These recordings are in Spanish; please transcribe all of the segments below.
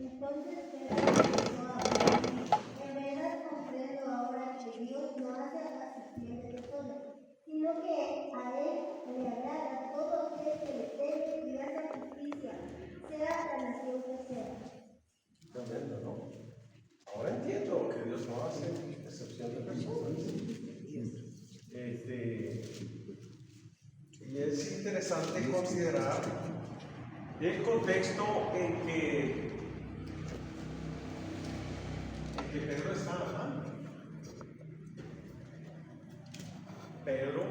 Entonces Pedro empezó a hablar: en verdad comprendo ahora que Dios no hace acepción de personas, sino que a Él le agrada todo aquel que le teme y hace justicia, sea la nación que sea. Tremendo, ¿no? Ahora entiendo que Dios no hace excepción de personas. Y es interesante considerar el contexto en que Pedro está hablando. Pedro,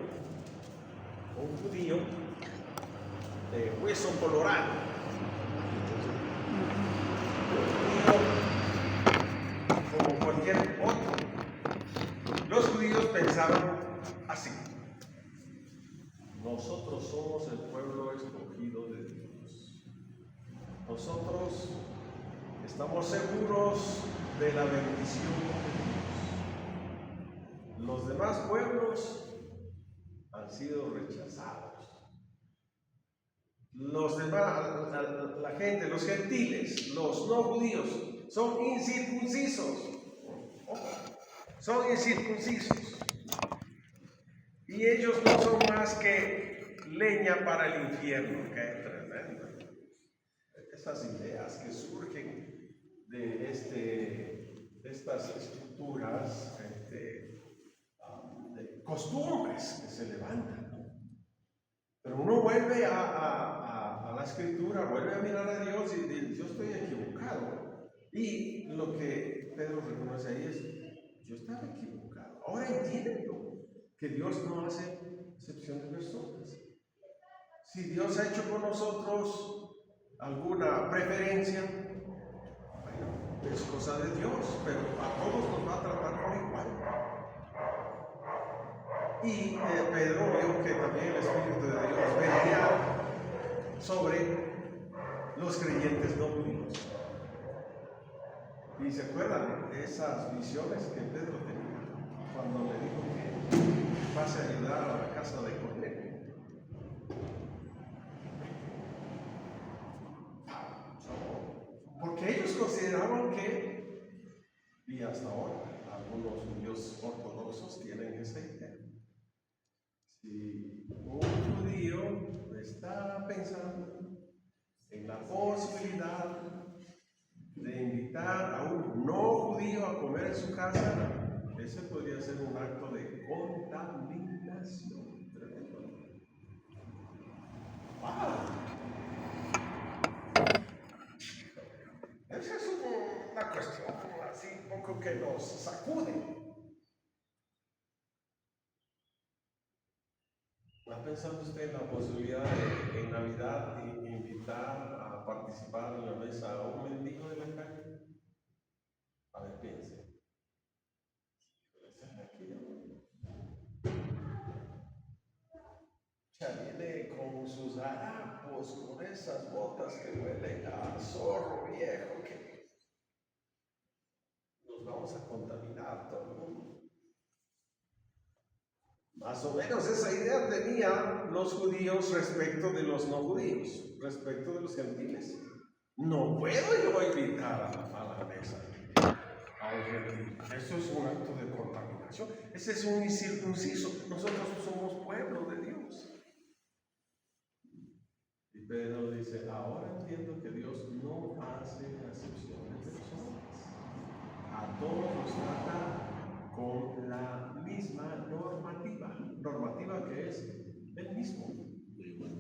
un judío de hueso colorado, un judío como cualquier otro. Los judíos pensaban así: nosotros somos el pueblo escogido de Dios. Nosotros estamos seguros de la bendición de Dios. Los demás pueblos han sido rechazados. Los demás, la gente, los gentiles, los no judíos, son incircuncisos. Son incircuncisos. Y ellos no son más que leña para el infierno. ¡Qué tremendo! Esas ideas que surgen de estas estructuras, de costumbres que se levantan. Pero uno vuelve a la escritura, vuelve a mirar a Dios y dice: yo estoy equivocado. Y lo que Pedro reconoce ahí es: yo estaba equivocado. Ahora entiendo que Dios no hace excepción de personas. Si Dios ha hecho con nosotros alguna preferencia, bueno, es cosa de Dios, pero a todos nos va a tratar por igual. Y Pedro vio que también el Espíritu de Dios venía sobre los creyentes no judíos. Y se acuerdan de esas visiones que Pedro tenía cuando le dijo que pase a ayudar a la casa de Cornelio. Porque ellos consideraban que, y hasta ahora, algunos judíos ortodoxos tienen esa idea. Si un judío está pensando en la posibilidad de invitar a un no judío a comer en su casa, ese podría ser un acto de contaminación. Tremendo. ¡Wow! Esa es una cuestión así un poco que nos sacude. ¿Ha pensado usted en la posibilidad de en Navidad invitar a participar en la mesa a un mendigo de la calle? A ver, piense. Ya viene con sus harapos, con esas botas que huelen a zorro viejo, que nos vamos a contaminar todo el mundo. Más o menos esa idea tenían los judíos respecto de los no judíos, respecto de los gentiles. No puedo yo invitar a la mesa a un gentil. Eso es un acto de contaminación. Ese es un incircunciso. Nosotros somos pueblo de Dios. Y Pedro dice: ahora entiendo que Dios no hace excepción de personas. A todos los trata con la misma normativa que es el mismo.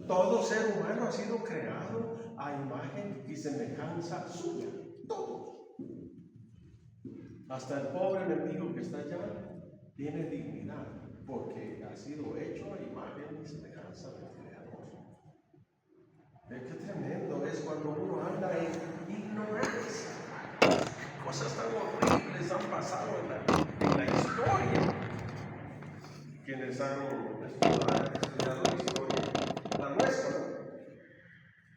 Todo ser humano ha sido creado a imagen y semejanza suya. Todo. Hasta el pobre mendigo que está allá tiene dignidad porque ha sido hecho a imagen y semejanza del Creador. Qué tremendo es cuando uno anda en ignorancia. Cosas tan horribles han pasado en la historia. Quienes han estudiado la historia, la nuestra,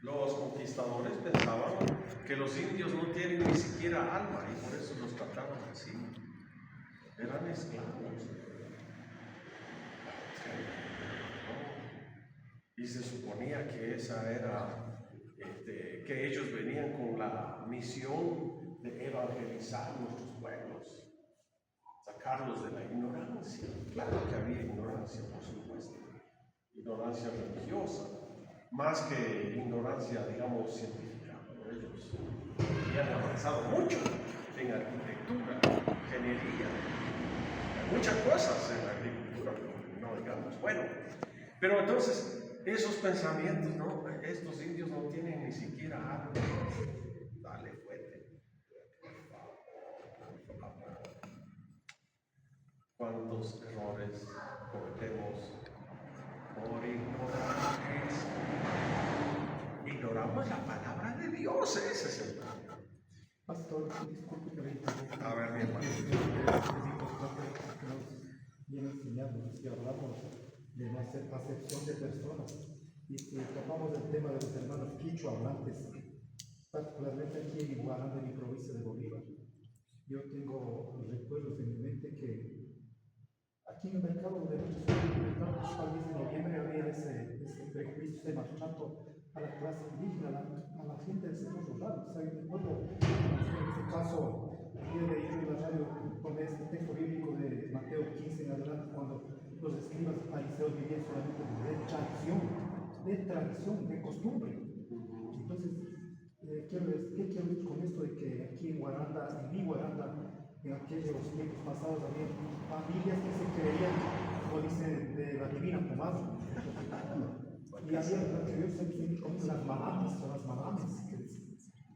los conquistadores pensaban que los indios no tienen ni siquiera alma y por eso los trataban así. Eran esclavos. Y se suponía que esa era que ellos venían con la misión de evangelizar nuestros pueblos, sacarlos de la ignorancia. Claro que había ignorancia, por supuesto, ignorancia religiosa, más que ignorancia, digamos, científica. Pero ellos habían avanzado mucho en arquitectura, ingeniería, muchas cosas en la agricultura, no digamos. Bueno, pero entonces esos pensamientos, ¿no? Estos indios no tienen ni siquiera árboles. Dale fuerte. ¿Cuántos errores cometemos por ignorantes? Ignoramos la palabra de Dios, ese es el problema. Pastor, disculpe que le interrumpa. A ver, mi hermano. Es importante que nos viene enseñando si hablamos de no hacer acepción de personas y si tocamos el tema de los hermanos quichua hablantes, particularmente aquí en Iguarán, de mi provincia de Bolívar. Yo tengo recuerdos en mi mente que aquí en el mercado de derechos humanos, tal vez en noviembre había ese prejuicio, ese maltrato a la clase indígena, a la gente del sector rural. O sea, yo recuerdo, en este caso, he leído en la radio con este texto bíblico de Mateo 15 en adelante, cuando los escribas fariseos vivían solamente de tradición, de costumbre. Entonces, ¿qué quiero decir con esto? De que aquí en Guaranda, en mi Guaranda, en aquellos tiempos pasados había familias que se creían, como dice, de la divina pomada. Y había lo que yo siempre como las manames o las manames que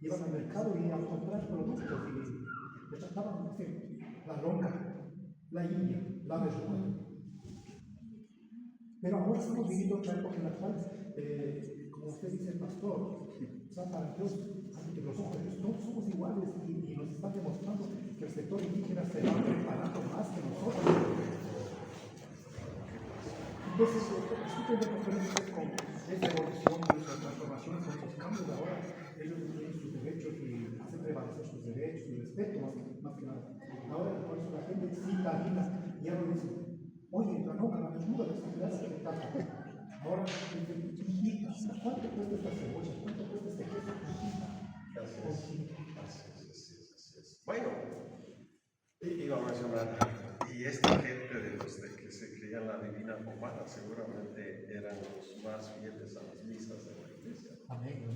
iban al mercado y a comprar productos y le trataban de decir la longa, la india, la verruga. Pero ahora estamos viviendo otra época en la cual, como usted dice, pastor, o sea, para Dios, ante los ojos de Dios, todos somos iguales y nos está demostrando que el sector indígena se va preparando más que nosotros. Entonces, discuten con esta evolución, nuestra transformación, con los cambios de ahora, ellos tienen sus derechos y hacen prevalecer sus derechos y respeto más que nada. Ahora, por eso la gente citadina ya no dice, oye, la noca, la menuda, la estudianza que tal. Ahora, ¿cuánto cuesta esta cebolla? ¿Cuánto cuesta este queso? Así es. Bueno, iba a mencionar, y esta gente de los que se creían la divina pomada seguramente eran los más fieles a las misas de la iglesia. Amén.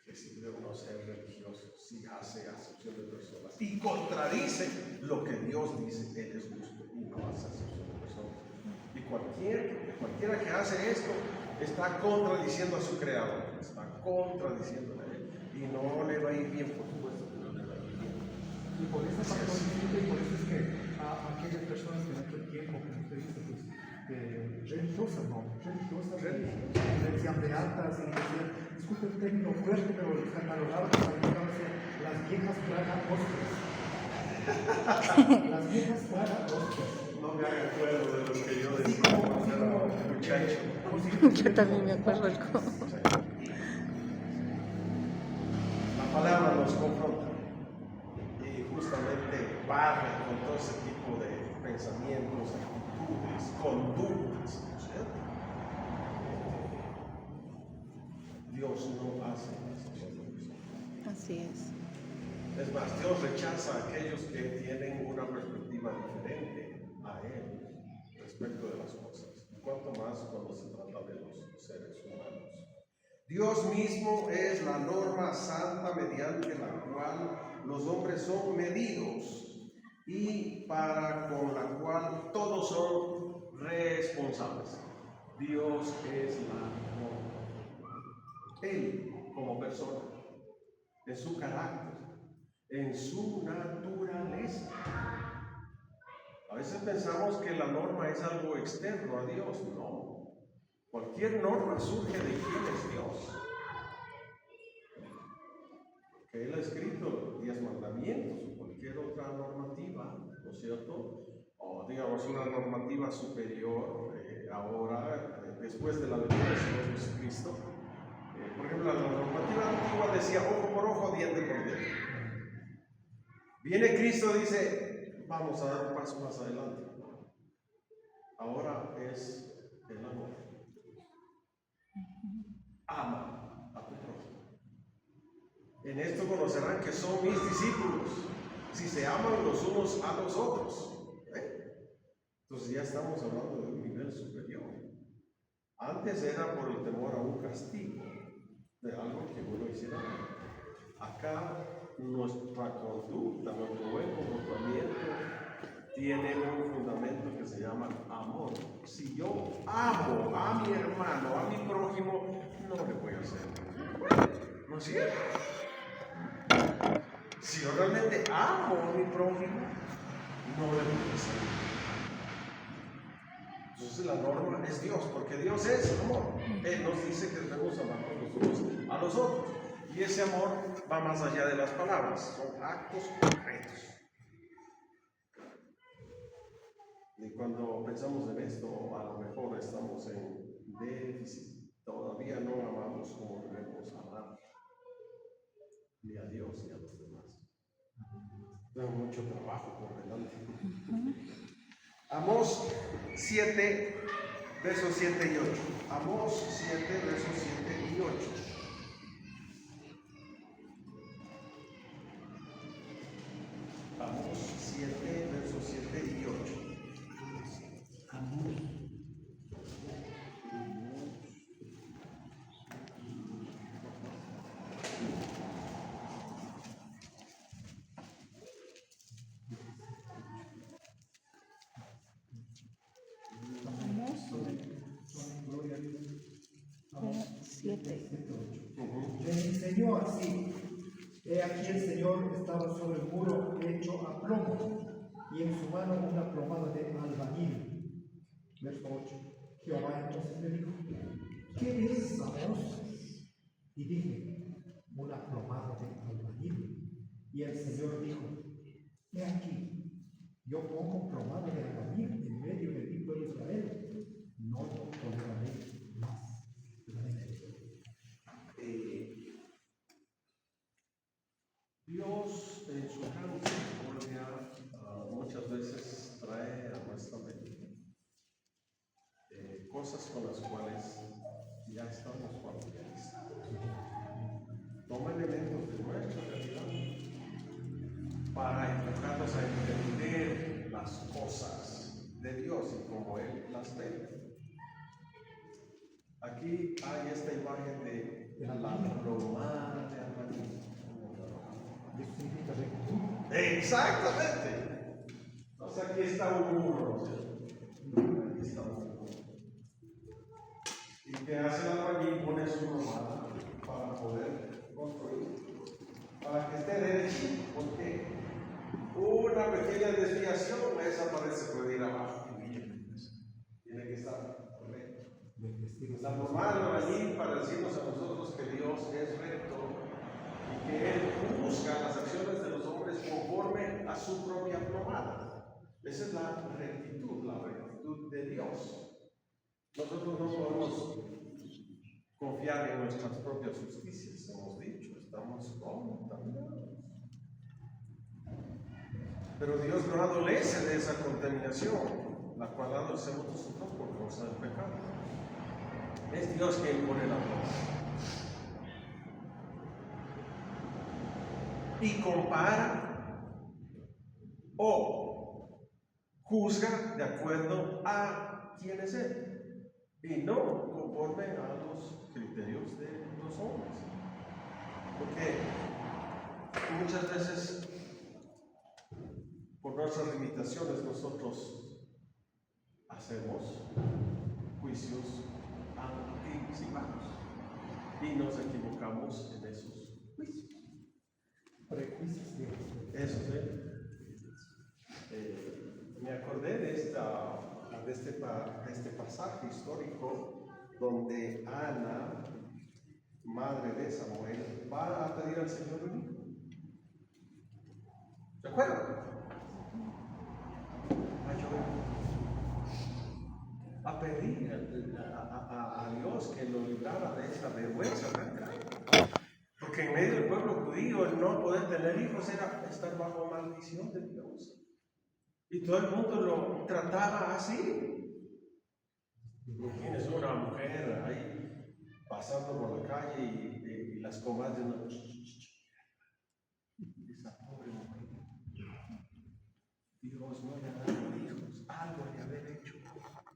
Que si de uno ser religioso, si hace acepción de personas y contradice lo que Dios dice, Él es justo y no hace acepción de personas. Y cualquiera que hace esto está contradiciendo a su creador, está contradiciendo a Él y no le va a ir bien, por supuesto que no le va a ir bien. Y por eso es que a aquellas personas que en aquel tiempo, como usted dice, pues, religiosas, que decían de altas y decían, disculpe el término fuerte, pero les catalogaban las viejas plagas hostias. Las viejas plagas hostias. No me haga acuerdo de lo que yo decía cuando era muchacho. Yo también me acuerdo algo. La palabra nos confronta y justamente barre con todo ese tipo de pensamientos, actitudes, conductas, ¿no es cierto? Dios no hace excepción de personas. Así es. Es más, Dios rechaza a aquellos que tienen una perspectiva diferente a Él respecto de las cosas. Cuanto más cuando se trata de los seres humanos. Dios mismo es la norma santa mediante la cual los hombres son medidos y para con la cual todos son responsables. Dios es la norma. Él como persona, en su carácter, en su naturaleza. A veces pensamos que la norma es algo externo a Dios. No. Cualquier norma surge de quién es Dios. Que Él ha escrito los 10 mandamientos o cualquier otra normativa, ¿no es cierto? O digamos una normativa superior ahora, después de la venida del Señor Jesucristo. Por ejemplo, la normativa antigua decía ojo por ojo, diente por diente. Viene Cristo y dice, vamos a dar un paso más adelante. Ahora es el amor. En esto conocerán que son mis discípulos, si se aman los unos a los otros. Entonces ya estamos hablando de un nivel superior. Antes era por el temor a un castigo de algo que uno hiciera. Acá nuestra conducta, nuestro buen comportamiento tiene un fundamento que se llama amor. Si yo amo a mi hermano, a mi prójimo, no le voy a hacer. ¿No es cierto? Si yo realmente amo a mi prójimo, no le voy a hacer. Entonces la norma es Dios, porque Dios es amor. Él nos dice que debemos amarnos los unos a los otros. Y ese amor va más allá de las palabras, son actos concretos. Y cuando pensamos en esto, a lo mejor estamos en déficit. Todavía no amamos como debemos amar, ni a Dios ni a los demás. Tengo mucho trabajo por delante. Amós 7, versos 7 y 8. Amós 7, versos 7 y 8. Amós 7, versos 7 y 8. Amor. Les enseñó así. He aquí el Señor estaba sobre el muro hecho a plomo, y en su mano una plomada de albañil. Verso 8. Jehová entonces me dijo: ¿qué es, Amós? Y dije: una plomada de albañil. Y el Señor dijo: he aquí, yo pongo plomada de albañil en medio de mi pueblo Israel. No lo toleraré más. Dios en su gran misericordia muchas veces trae a nuestra mente cosas con las cuales ya estamos familiarizados. Toma elementos de nuestra realidad para empujarnos a entender las cosas de Dios y como Él las ve. Aquí hay esta imagen de la plomada de albañil. Exactamente. O sea, aquí está un muro. Aquí está un muro. ¿Y qué hace el albañil? Pone su plomada para poder construir, para que esté derecho, porque una pequeña desviación, esa pared se puede ir abajo. Tiene que estar correcto. La plomada del albañil para decirnos a nosotros que Dios es recto y que Él juzga las acciones de los hombres conforme a su propia plomada. Esa es la rectitud de Dios. Nosotros no podemos confiar en nuestras propias justicias, hemos dicho, estamos contaminados. Pero Dios no adolece de esa contaminación, la cual adolecemos nosotros por causa del pecado. Es Dios quien pone la plomada. Y compara o juzga de acuerdo a quién es Él y no conforme a los criterios de los hombres, porque muchas veces por nuestras limitaciones nosotros hacemos juicios anticipados y nos equivocamos en esos juicios. Prejuicios. Eso sí. Me acordé de este pasaje histórico donde Ana, madre de Samuel, va a pedir al Señor un hijo. ¿Se acuerdan? A pedir a Dios que lo librara de esa vergüenza tan grande. Porque en medio del pueblo judío el no poder tener hijos era estar bajo maldición de Dios. Y todo el mundo lo trataba así. Tienes una mujer ahí pasando por la calle y las comadres no, Dios no le ha dado hijos, algo de haber hecho.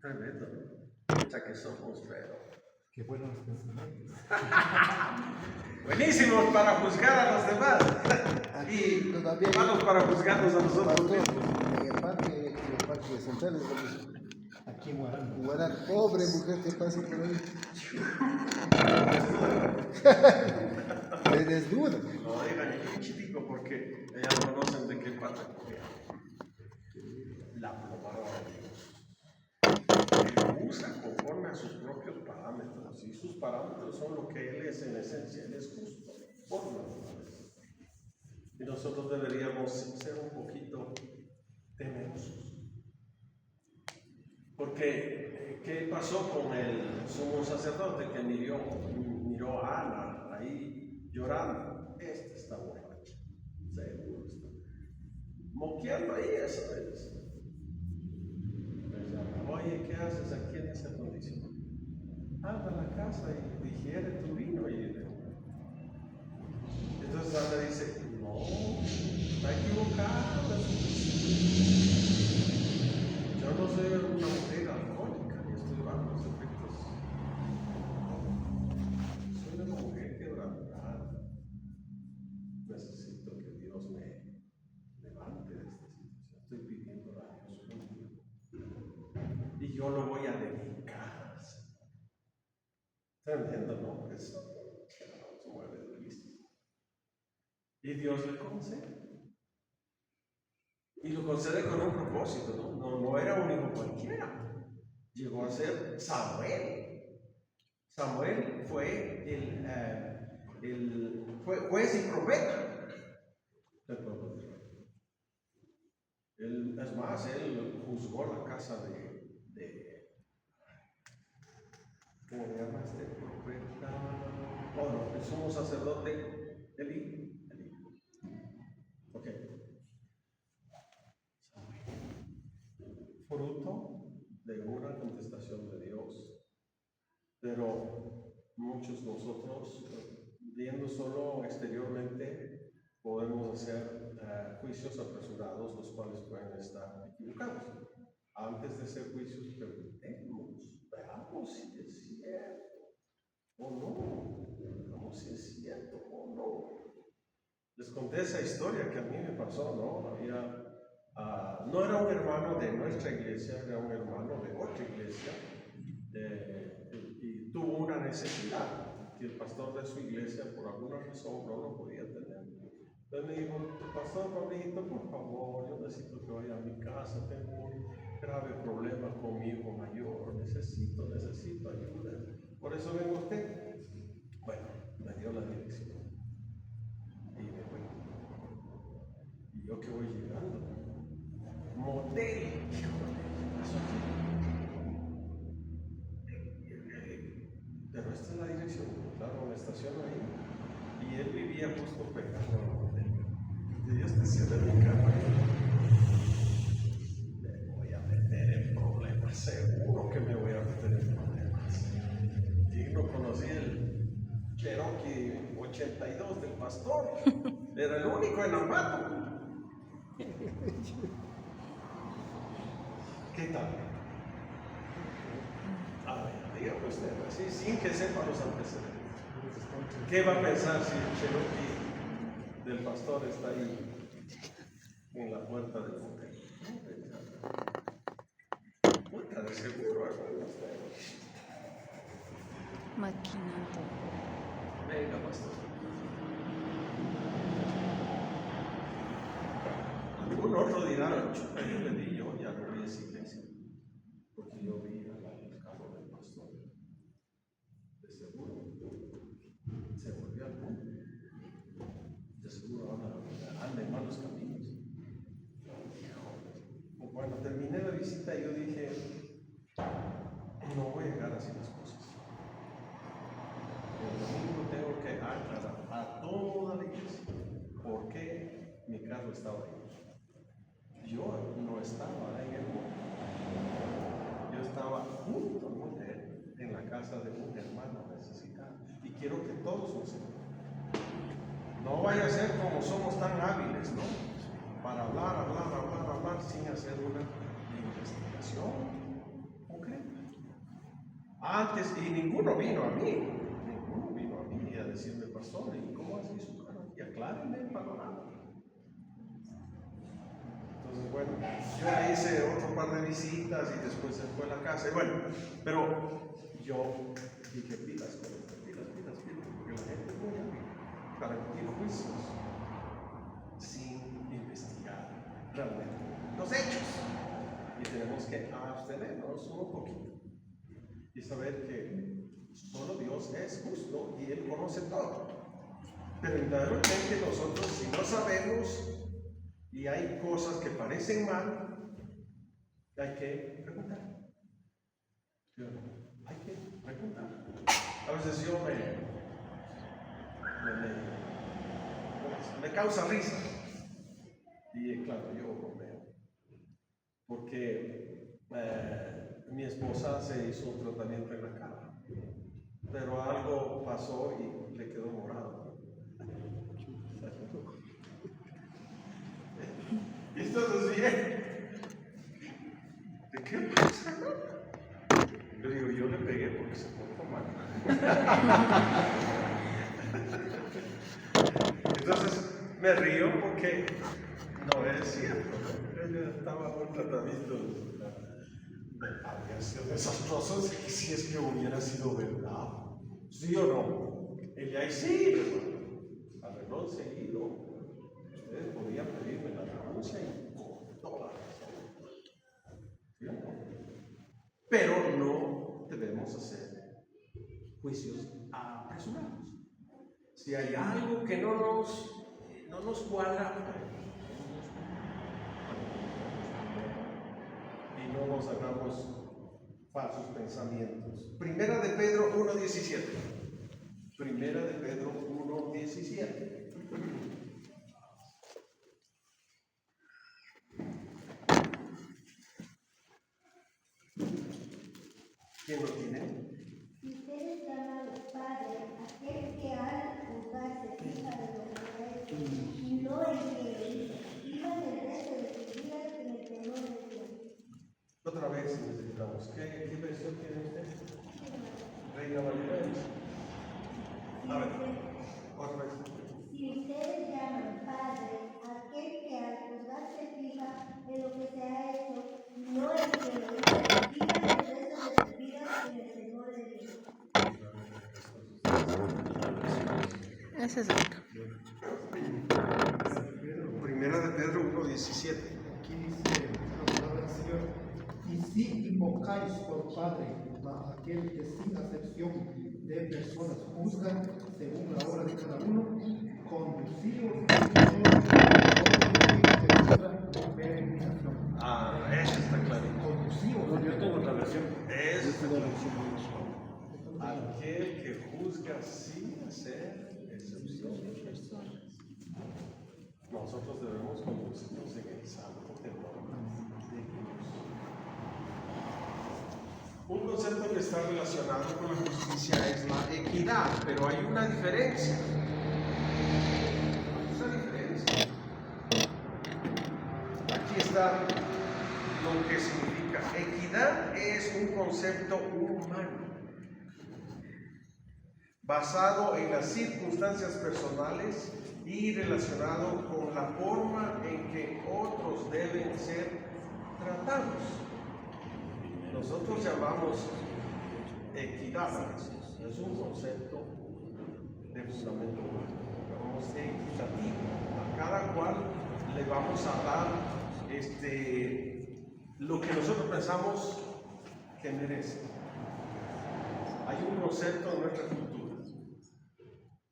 Tremendo, ¿no? Ya que somos, pero Qué buenos pensamientos. buenísimos para juzgar a los demás y Todavía malos para juzgarnos a nosotros pastor, mismos. en el parque central es lo mismo. Aquí en Guarán. Guarán, pobre mujer que pasa por ahí. Me desnuda. No digan chiquitico porque ya conocen de qué pasa. La palabra de Dios. Él usa conforme a sus propios parámetros y sus parámetros son lo que Él es en esencia. Él es justo por naturaleza. Y nosotros deberíamos ser un poquito temerosos. Porque, ¿qué pasó con el sumo sacerdote que miró a Ana ahí llorando? Esta está borracha, seguro está. Moqueando ahí, eso es. Oye, ¿qué haces aquí en esa condición? Anda a la casa y digiere tu vino y entonces Ana dice, no, está equivocada. Yo no soy una mujer alcohólica ni estoy bajo los efectos. Soy una mujer quebrantada. Necesito que Dios me levante de esta situación. Estoy pidiendo a Dios conmigo. Y yo lo voy a dedicar. Tremendo, ¿no? Eso se mueve durísimo. Y Dios le concede. Y lo concede con un propósito, ¿no? No era un hijo cualquiera. Llegó a ser Samuel. Samuel fue fue juez y profeta del pueblo de Israel. Es más, él juzgó la casa de ¿cómo se llama este profeta? Bueno, el sumo sacerdote Elí. Ok. Fruto de una contestación de Dios. Pero muchos nosotros, viendo solo exteriormente, podemos hacer juicios apresurados, los cuales pueden estar equivocados. Antes de hacer juicios, preguntemos, veamos si es cierto o no. Veamos si es cierto o no. Les conté esa historia que a mí me pasó, ¿no? No era un hermano de nuestra iglesia, era un hermano de otra iglesia, y tuvo una necesidad que el pastor de su iglesia, por alguna razón, no lo podía tener. Entonces me dijo, pastor Pablito, por favor, yo necesito que vaya a mi casa, tengo un grave problema con mi hijo mayor, necesito ayuda. Por eso vengo a usted. Bueno, me dio la dirección. Y me voy. Y yo que voy llegando. Motel. Pero esta es la dirección. Claro, me estaciono ahí. Y él vivía justo pegado al motel. Y Dios te cierra mi cama. Me voy a meter en problemas. Seguro que me voy a meter en problemas. Y no conocí el Cherokee 82 del pastor. Era el único en Ambato. ¿Qué tal? A ver, dígame usted, así sin que sepa los antecedentes. ¿Qué va a pensar si el Cherokee del pastor está ahí en la puerta del motel? Puta, de seguro hermano. Maquinando. Venga, pastor. Algún otro dirá, yo le di, yo ya no vi esa iglesia, porque yo vi el carro del pastor. De seguro, se volvió al mundo. De seguro anda en malos caminos. Cuando terminé la visita, yo dije, no voy a llegar así las cosas. El domingo tengo que aclarar a toda la iglesia por qué mi carro estaba ahí. Yo no estaba en el mundo. Yo estaba junto al motel en la casa de un hermano necesitado. Y quiero que todos lo sepan. No vaya a ser como somos tan hábiles, ¿no? para hablar sin hacer una investigación concreta. Antes, y ninguno vino a mí a decirme, pastor, ¿y cómo así su cara? Y aclárenme el panorama. Entonces, bueno, yo hice otro par de visitas y después se fue a la casa. Y bueno, pero yo dije, pilas, porque la gente es muy hábil para emitir juicios sin investigar realmente los hechos. Y tenemos que abstenernos un poquito y saber que solo Dios es justo y Él conoce todo. Pero indudablemente nosotros, si no sabemos y hay cosas que parecen mal, hay que preguntar. Hay que preguntar. A veces yo me causa risa. Y claro, yo bromeo. Porque mi esposa se hizo un tratamiento en la cara. Pero algo pasó y le quedó morado. Y entonces dije, ¿de qué pasa? Yo digo, yo le pegué porque se portó mal. Entonces me río porque no es cierto, ¿no? Ella estaba en un tratamiento, había sido desastroso si es que hubiera sido verdad. ¿Sí o no? Ella ahí sí, hermano. Arregló seguido. Ustedes podían pedirme la renuncia y con toda la razón. ¿Sí o no? Pero no debemos hacer juicios apresurados. Si hay algo que no nos cuadra, y no nos hagamos falsos pensamientos. Primera de Pedro 1:17. Primera de Pedro 1:17. ¿Quién lo tiene? Si ustedes llaman Padre aquel que al juzgar se fija de lo que ha hecho, y no el que vivan el resto de sus vidas en el temor de Dios. Otra vez necesitamos. ¿Qué versión tiene usted? Reina Valera. A ver, otra vez. Si ustedes llaman Padre aquel que al juzgar se fija en lo que se ha hecho, y no el que lo hizo, vivan el resto de sus vidas en el temor de Dios. Ese es otro. Primera de Pedro 1:17. Aquí dice la palabra del Señor, y si invocáis por Padre a aquel que sin acepción de personas juzga según la obra de cada uno, conducíos de vuestra peregrinación. Esa está claro. Conducíos. Yo tengo otra versión. Esa está claro. Aquel que juzga sin hacer excepción de personas. Nosotros debemos conducirnos en el santo temor de Dios. Un concepto que está relacionado con la justicia es la equidad, pero hay una diferencia. Aquí está lo que significa. Equidad es un concepto humano, basado en las circunstancias personales y relacionado con la forma en que otros deben ser tratados. Nosotros llamamos equidad, es un concepto de fundamento humano, llamamos equitativo. A cada cual le vamos a dar lo que nosotros pensamos que merece. Hay un concepto en nuestra cultura.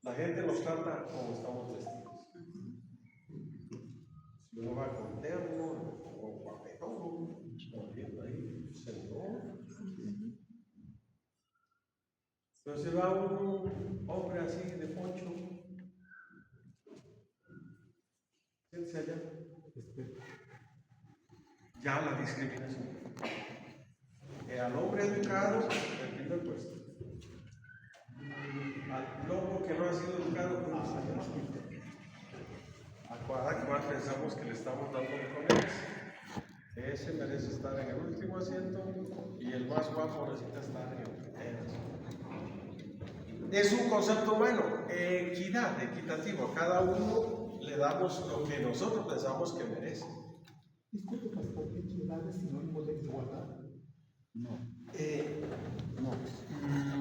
La gente nos trata como estamos vestidos. Si uno va con terno o guapetón, viendo ahí, señor. Pero si va un hombre así de poncho, siéntese allá. Ya la discriminación. Al hombre educado, el primer puesto. Al loco que no ha sido educado, a cada cual pensamos sabemos que le estamos dando de comer. Ese merece estar en el último asiento y el más guapo necesita estar en el primer asiento. Es un concepto humano, equidad, equitativo. A cada uno le damos lo que nosotros pensamos que merece. Disculpe, pastor, ¿equidad es sinónimo de igualdad? No.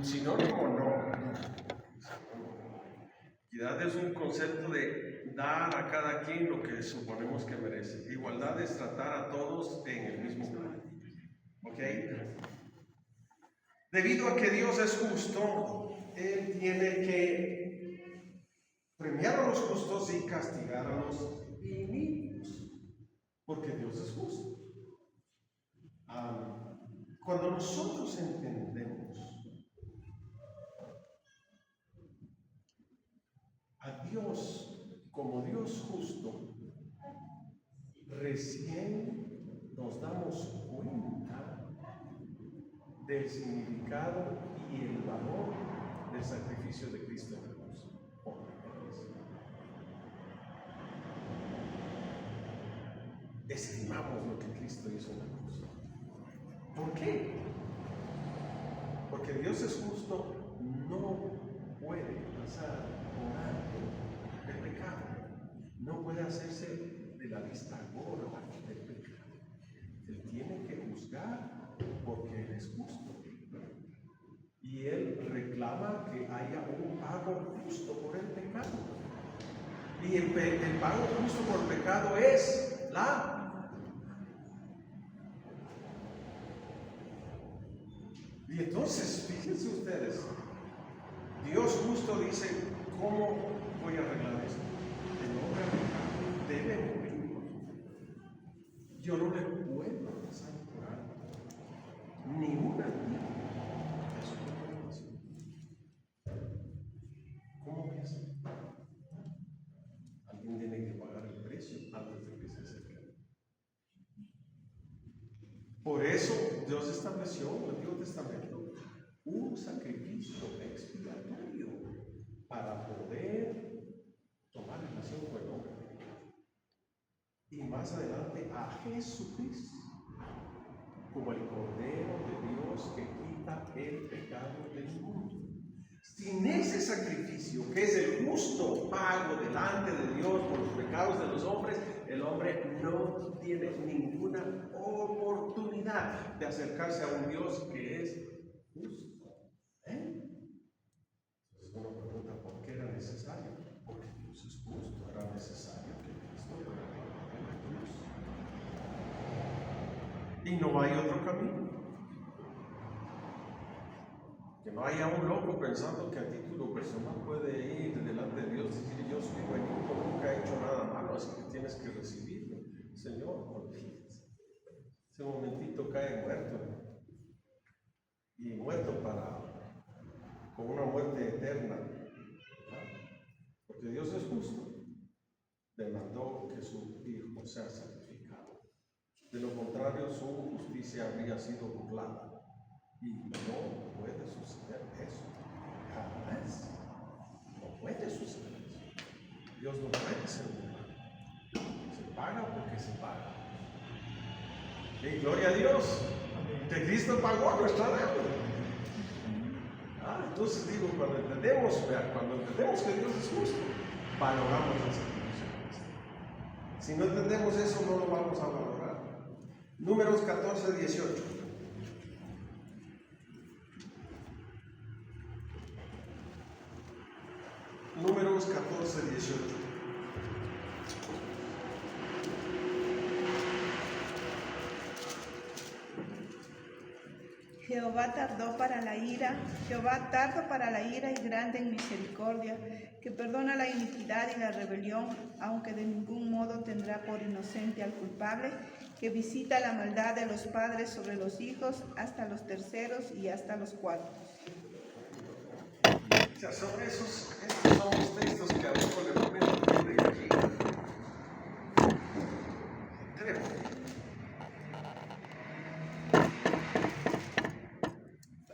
Sinónimo no. Equidad es un concepto de dar a cada quien lo que suponemos que merece. Igualdad es tratar a todos en el mismo plan. ¿Ok? Debido a que Dios es justo, Él tiene que premiar a los justos y castigar a los inicuos. Porque Dios es justo. Cuando nosotros entendemos a Dios como Dios justo, recién nos damos cuenta del significado y el valor del sacrificio de Cristo en la cruz. Estimamos lo que Cristo hizo en la cruz. ¿Por qué? Porque Dios es justo, no puede pasar por alto el pecado, no puede hacerse de la vista gorda del pecado. Él tiene que juzgar porque Él es justo. Y Él reclama que haya un pago justo por el pecado. Y el pago justo por el pecado es la... Y entonces, fíjense ustedes, Dios justo dice, ¿cómo voy a arreglar esto? El hombre debe morir. Yo no le puedo pasar por alto ni una vida de su condenación. ¿Cómo voy a hacer? Alguien tiene que pagar el precio antes de que se acerque. Por eso Dios estableció en el Antiguo Testamento un sacrificio expiatorio para poder tomar relación con el hombre. Y más adelante a Jesucristo como el Cordero de Dios que quita el pecado del mundo. Sin ese sacrificio, que es el justo pago delante de Dios por los pecados de los hombres, el hombre no tiene ninguna oportunidad de acercarse a un Dios que es justo. Entonces uno pregunta, ¿por qué era necesario? Porque Dios es justo, era necesario que Cristo pagara en la cruz. Y no hay otro camino. Que no haya un loco pensando que a título personal puede ir delante de Dios y decir, yo soy buenito, nunca he hecho nada malo, así que tienes que recibirme. Señor, olvídate. Ese momentito cae muerto. Y muerto con una muerte eterna. Porque Dios es justo. Demandó que su Hijo sea sacrificado. De lo contrario, su justicia habría sido burlada. Y no puede suceder eso. Jamás. No puede suceder eso. Dios no puede ser burlado. Se paga porque se paga. Y gloria a Dios. Que Cristo pagó nuestra deuda. Entonces digo, cuando entendemos que Dios es justo, valoramos el sacrificio de Cristo. Si no entendemos eso, no lo vamos a valorar. Números 14, 18. Números 14, 18. Jehová tardo para la ira y grande en misericordia, que perdona la iniquidad y la rebelión, aunque de ningún modo tendrá por inocente al culpable, que visita la maldad de los padres sobre los hijos hasta los terceros y hasta los cuartos. O sea, estos son los textos que a uno le ponen de gallina.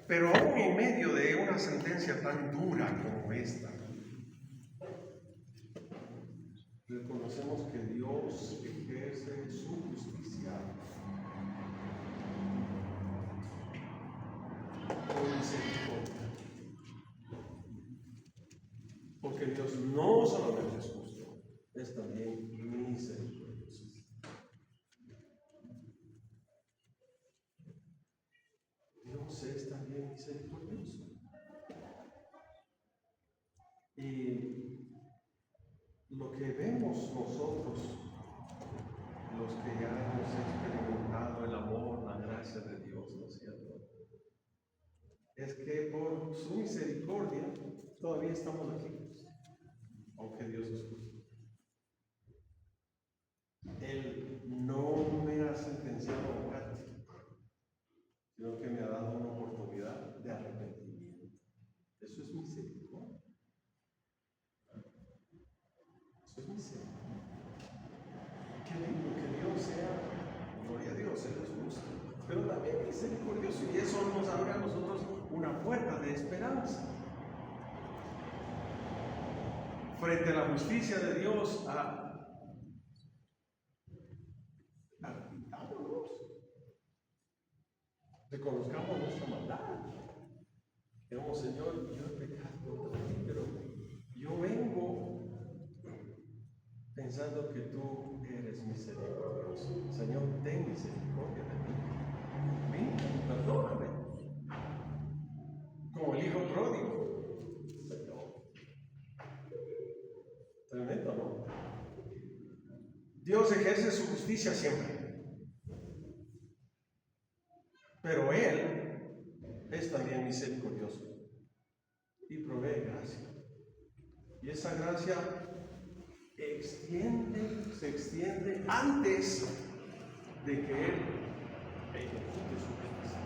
Pero aún en medio de una sentencia tan dura como esta, reconocemos que Dios ejerce su justicia con misericordia. Porque Dios no solamente es justo, es también misericordioso. Dios es también misericordioso. Y lo que vemos nosotros, los que ya hemos experimentado el amor, la gracia de Dios, ¿no es cierto? Es que por su misericordia todavía estamos aquí, aunque Dios es justo. Él no me ha sentenciado a muerte, sino que me ha dado una oportunidad de arrepentimiento. Eso es misericordia. Eso es misericordia. Qué lindo que Dios sea, gloria a Dios, Él es justo, pero también misericordioso, y eso nos abre a nosotros una puerta de esperanza. Frente a la justicia de Dios, reconozcamos nuestra maldad. Digamos, Señor, yo he pecado contra ti, pero yo vengo pensando que tú eres misericordioso. Señor, ten misericordia de mí. Ven, perdóname. Como el hijo pródigo. Señor. Tremendo, ¿no? Dios ejerce su justicia siempre. Pero Él es también misericordioso y provee gracia. Y esa gracia se extiende antes de que Él ejecute su justicia.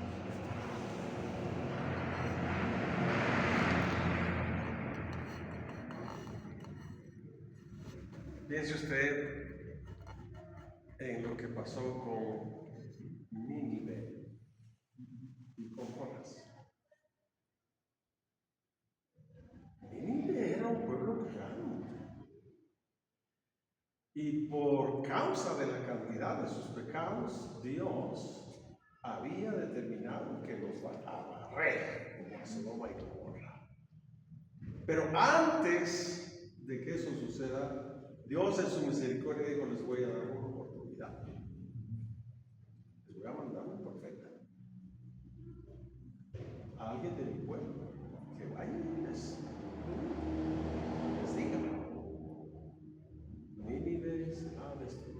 Piense usted en lo que pasó con Nínive y con Jonás. Nínive era un pueblo pagano. Y por causa de la cantidad de sus pecados, Dios había determinado que los bajaba a barrer como a Sodoma y Gomorra. Pero antes de que eso suceda, Dios en su misericordia dijo: les voy a dar una oportunidad. Les voy a mandar un profeta, a alguien de mi pueblo, que vaya y les diga: Nínive será destruida.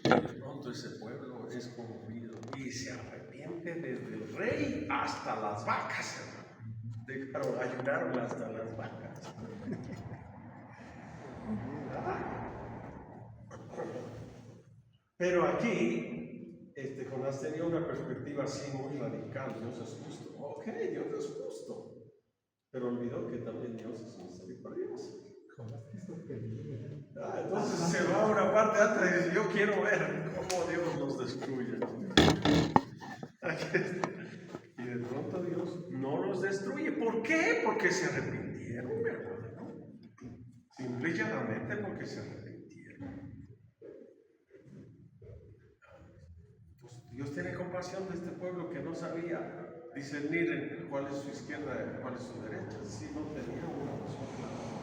De pronto ese pueblo es conmovido y se arrepiente desde el rey hasta las vacas. Ayudaron hasta las vacas. Pero aquí, Jonás tenía una perspectiva así muy radical. Dios es justo. Ok, Dios es justo. Pero olvidó que también Dios es misericordioso. Entonces se va a una parte atrás y dice: yo quiero ver cómo Dios los destruye. Y de pronto Dios no los destruye. ¿Por qué? Porque se arrepintieron, hermano. Simple y llanamente porque se arrepintieron. Dios tiene compasión de este pueblo que no sabía discernir cuál es su izquierda y cuál es su derecha, si no tenía una noción clara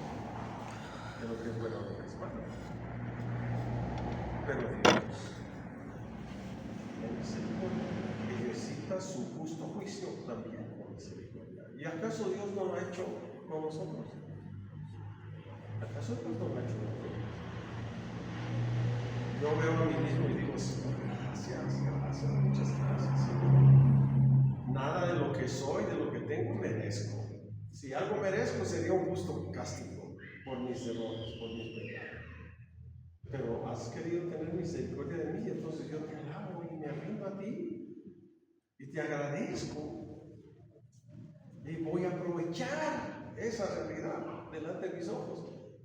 de lo que es bueno y lo que es malo. Pero Dios, en misericordia, ejercita su justo juicio también con misericordia. ¿Y acaso Dios no lo ha hecho con nosotros? ¿Acaso Dios no lo ha hecho con nosotros? Yo veo a mí mismo y digo: Señor, gracias, muchas gracias, Señor. Nada de lo que soy, de lo que tengo, merezco. Si algo merezco, sería un justo castigo por mis errores, por mis pecados. Pero has querido tener misericordia de mí, entonces yo te alabo y me rindo a ti y te agradezco. Y voy a aprovechar esa realidad delante de mis ojos,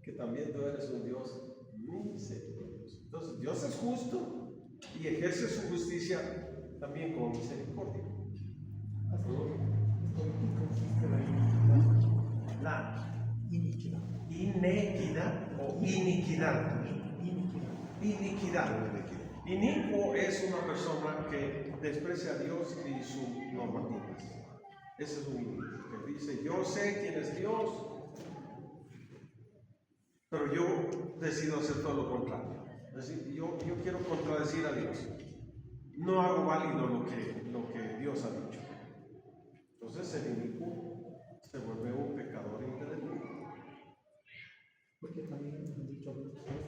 que también tú eres un Dios misericordioso. Entonces Dios es justo y ejerce su justicia también con misericordia. ¿En qué consiste la iniquidad? La inequidad o iniquidad. Iniquidad. Iniquidad. Inicuo es una persona que desprecia a Dios y sus normativas. Ese es un inicuo, que dice, yo sé quién es Dios, pero yo decido hacer todo lo contrario. Es decir, yo quiero contradecir a Dios. No hago válido lo que Dios ha dicho. Entonces el inicuo se vuelve un pecador intelectual. Porque también han dicho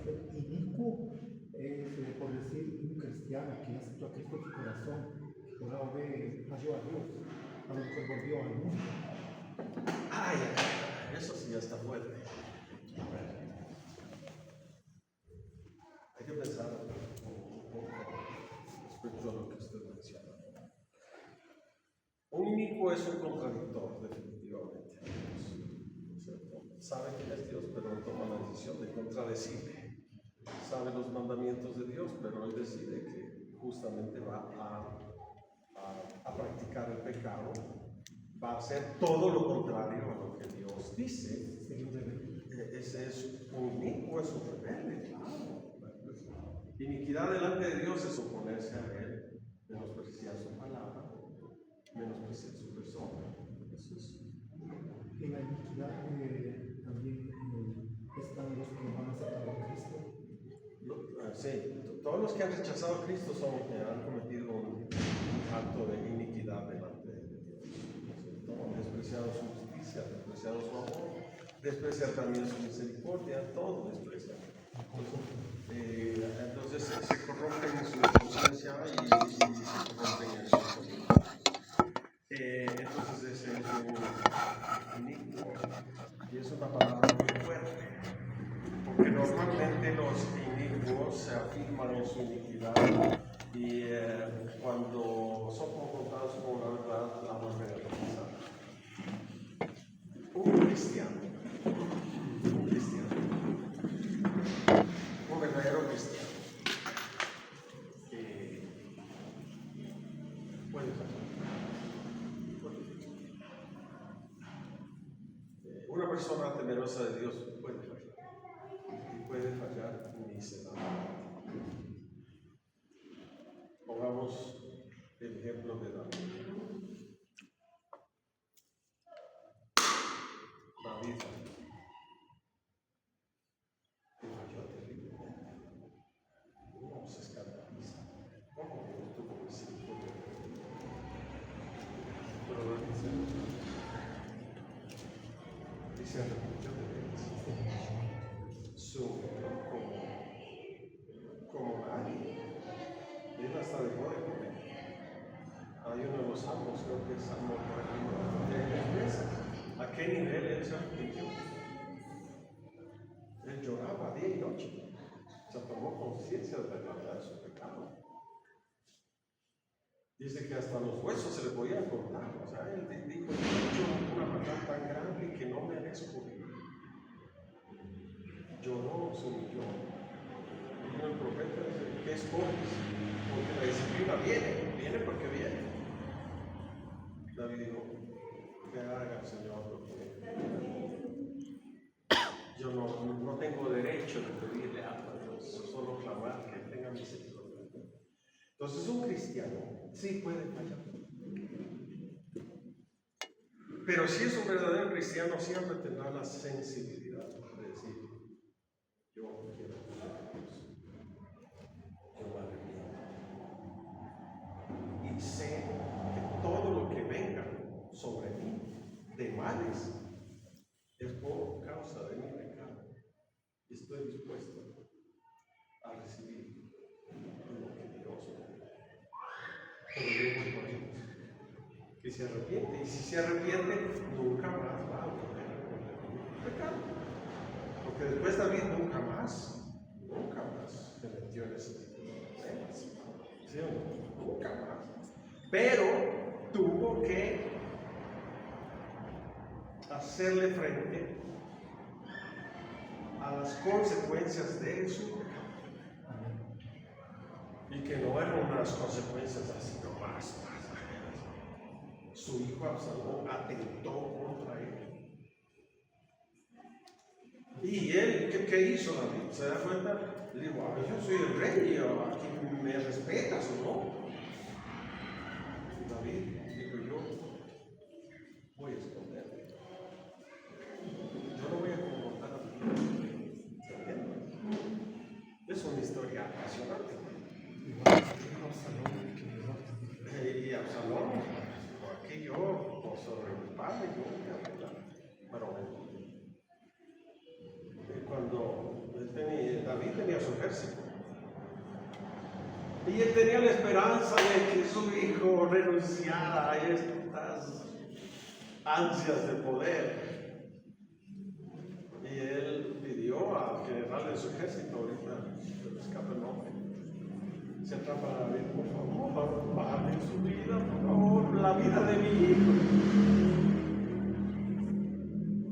que inicuo es, por decir, un cristiano que aceptó a Cristo en su corazón, que ahora falló a Dios, a lo mejor volvió al mundo. Ay, eso sí ya está fuerte. A ver. Hay que pensar un poco respecto a lo que usted menciona. Un inicuo es un contradictor, definitivamente. Sabe quién es Dios, pero toma la decisión de contradecirle. Sabe los mandamientos de Dios, pero él decide que justamente va a practicar el pecado, va a hacer todo lo contrario a lo que Dios dice. Ese es un inicuo, es un rebelde, claro. Iniquidad delante de Dios es oponerse a Él, menospreciar su palabra, menospreciar su persona. Eso es. En la iniquidad también están los que no han aceptado a Cristo. Sí, todos los que han rechazado a Cristo han cometido un acto de iniquidad delante de Dios. Han despreciado su justicia, despreciado su amor, despreciar también su misericordia, todo despreciar. Entonces se corrompen en su conciencia y se corrompen en su conducta. Entonces ese es un inicuo y es una palabra muy fuerte, porque normalmente los inicuos se afirman en su iniquidad y cuando son confrontados con la verdad la vuelven a realizar. Un cristiano, un verdadero cristiano, puede fallar. Una persona temerosa de Dios puede fallar, y puede fallar miserablemente. Pongamos el ejemplo de David. David falló terriblemente. Uno se escandaliza. ¿Cómo Dios tuvo misericordia? Pero David se arrepintió de él. Sufrió como nadie. Él hasta dejó de comer. Hay uno de los salmos, creo que es Salmo 49, de expresa a qué nivel él se arrepintió. Él lloraba día y noche. Se tomó conciencia de la gravedad de su pecado. Dice que hasta los huesos se le podían cortar. O sea, él dijo, yo he hecho una maldad tan grande que no merezco vivir. Lloró, se humilló. Vino el profeta y dice, ¿qué escoges? Porque la disciplina viene porque viene. David dijo, que haga, Señor, porque yo no tengo derecho de pedirle algo a Dios, solo clamar que tenga misericordia. Entonces un cristiano sí puede fallar. Pero si es un verdadero cristiano, siempre tendrá la sensibilidad de decir, yo quiero pedirle a Dios, yo me arrepiento. Y sé que todo lo que venga sobre mí de males es por causa de mi pecado. Y estoy dispuesto a recibir lo que Dios me da. Pero yo voy por Dios, que se arrepiente. Y si se arrepiente, nunca más va a volver a cometer el pecado. Porque después David nunca más se metió en ese tipo de problemas. ¿Sí o no? Nunca más. Pero tuvo que hacerle frente a las consecuencias de su pecado. Y que no eran unas consecuencias así nomás, su hijo Absalón atentó contra él. ¿Y él qué hizo, David? ¿Se da cuenta? Le digo, "Ah, yo soy el rey, aquí me respetas o no". Y David dijo, yo voy a esconderme. Yo no voy a confrontar a mi hijo. ¿Se entiende? Es una historia apasionante. Y Absalón, aquí yo, por sobre mi padre, yo voy a arreglar. Pero cuando David tenía su ejército, y él tenía la esperanza de que su hijo renunciara a estas ansias de poder. Y él pidió al general de su ejército, ahorita se me escapa el nombre, se atrapa a David, por favor, paguen su vida, por favor, la vida de mi hijo.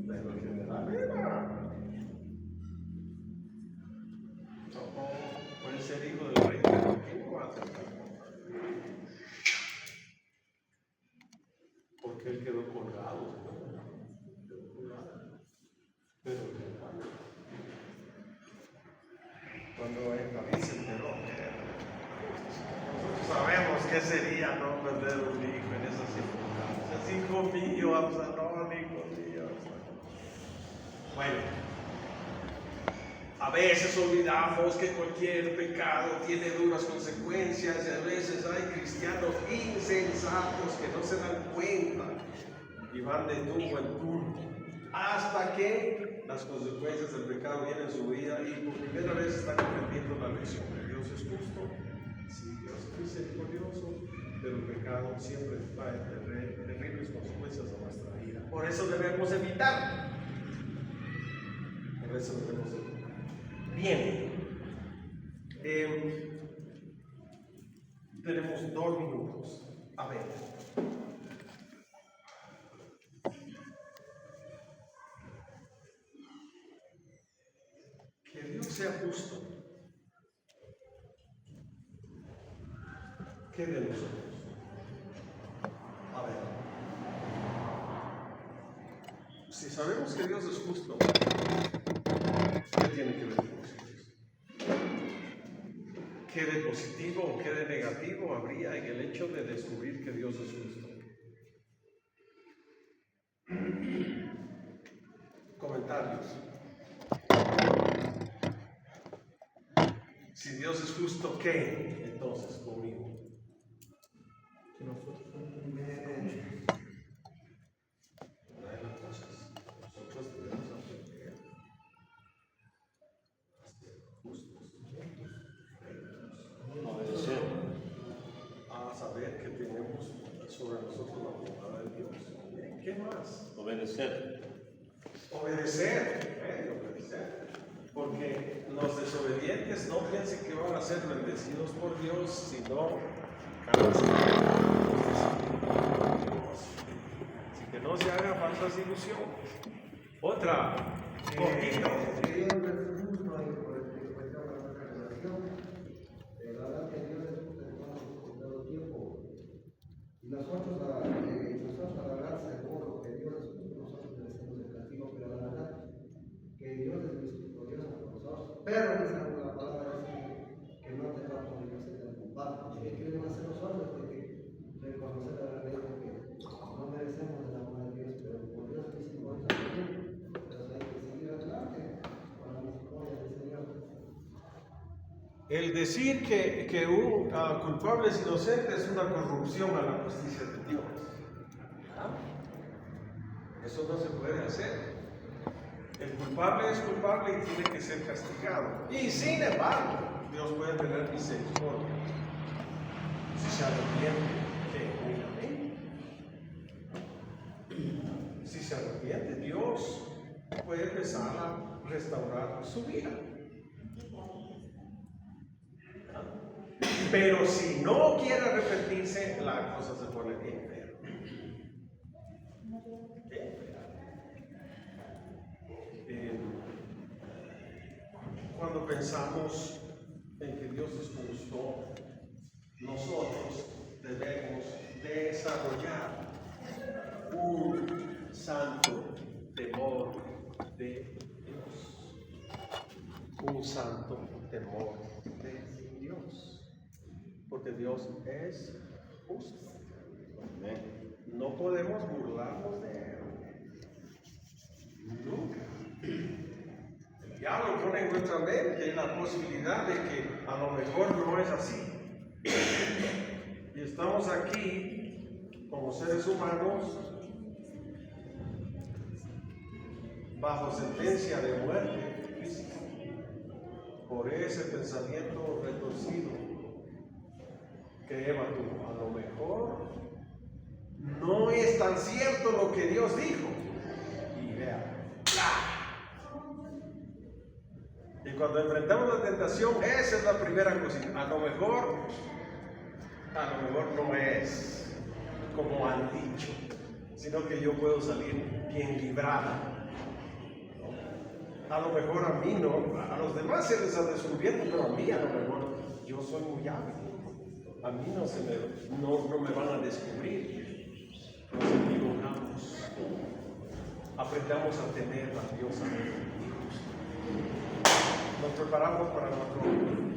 Pero el general era. No puede ser hijo del rey, pero ¿quién va a atentar contra él? Porque él quedó colgado, Pero el general, cuando David se enteró que nosotros sabemos qué sería no perder un hijo en esas circunstancias. Hijo mío, Absalón, hijo mío, Absalón. Bueno, a veces olvidamos que cualquier pecado tiene duras consecuencias y a veces hay cristianos insensatos que no se dan cuenta y van de tubo en tubo hasta que las consecuencias del pecado vienen en su vida y por primera vez están aprendiendo la lección que Dios es justo, sí, Dios es misericordioso, pero el pecado siempre trae terribles consecuencias a nuestra vida. Por eso debemos evitar. Por eso debemos evitar. Bien. Tenemos 2 minutos. A ver. Que Dios sea justo. ¿Qué de nosotros? A ver. Si sabemos que Dios es justo, ¿qué tiene que ver con nosotros? ¿Qué de positivo o qué de negativo habría en el hecho de descubrir que Dios es justo? Comentarios. Si Dios es justo, ¿qué? Entonces, conmigo. Que nosotros Una de las cosas, nosotros debemos aprender a ser justos, Obedecer. a saber que tenemos sobre nosotros la voluntad de Dios. ¿Qué más? Obedecer. Obedecer. Porque los desobedientes no piensen que van a ser bendecidos por Dios, sino así que no se hagan falsas ilusiones. Otra, poquito. Nosotros a agarrarse de todo lo que Dios es justo, nosotros merecemos el castigo, pero la verdad que Dios es misericordioso con nosotros. Pero dice la palabra que no tendrá por inocente al culpable. ¿Qué queremos hacer nosotros? Reconocer la realidad de que no merecemos el amor de Dios, pero por Dios es misericordia también. Pero hay que seguir adelante con la misericordia del Señor. El decir que un culpable es inocente es una corrupción a la justicia de Dios. Eso no se puede hacer. El culpable es culpable y tiene que ser castigado. Y sin embargo, Dios puede tener misericordia. Si se arrepiente, genuinamente. Si se arrepiente, Dios puede empezar a restaurar su vida. Pero si no quiere arrepentirse, la cosa se pone bien fea. Cuando pensamos en que Dios es justo, nosotros debemos desarrollar un santo temor de Dios, porque Dios es justo. Amén. No podemos burlarnos de Él. Nunca. El diablo pone en nuestra mente la posibilidad de que a lo mejor no es así. Y estamos aquí como seres humanos bajo sentencia de muerte física por ese pensamiento retorcido que Eva tuvo. A lo mejor no es tan cierto lo que Dios dijo. Y vea, y cuando enfrentamos la tentación, esa es la primera cosita. A lo mejor no es como han dicho, sino que yo puedo salir bien librada. A lo mejor a mí no, a los demás se les ha descubierto, pero a mí a lo mejor yo soy muy hábil. A mí no me van a descubrir. Nos equivocamos. Aprendamos a temer a Dios, amigos. Nos preparamos para nuestro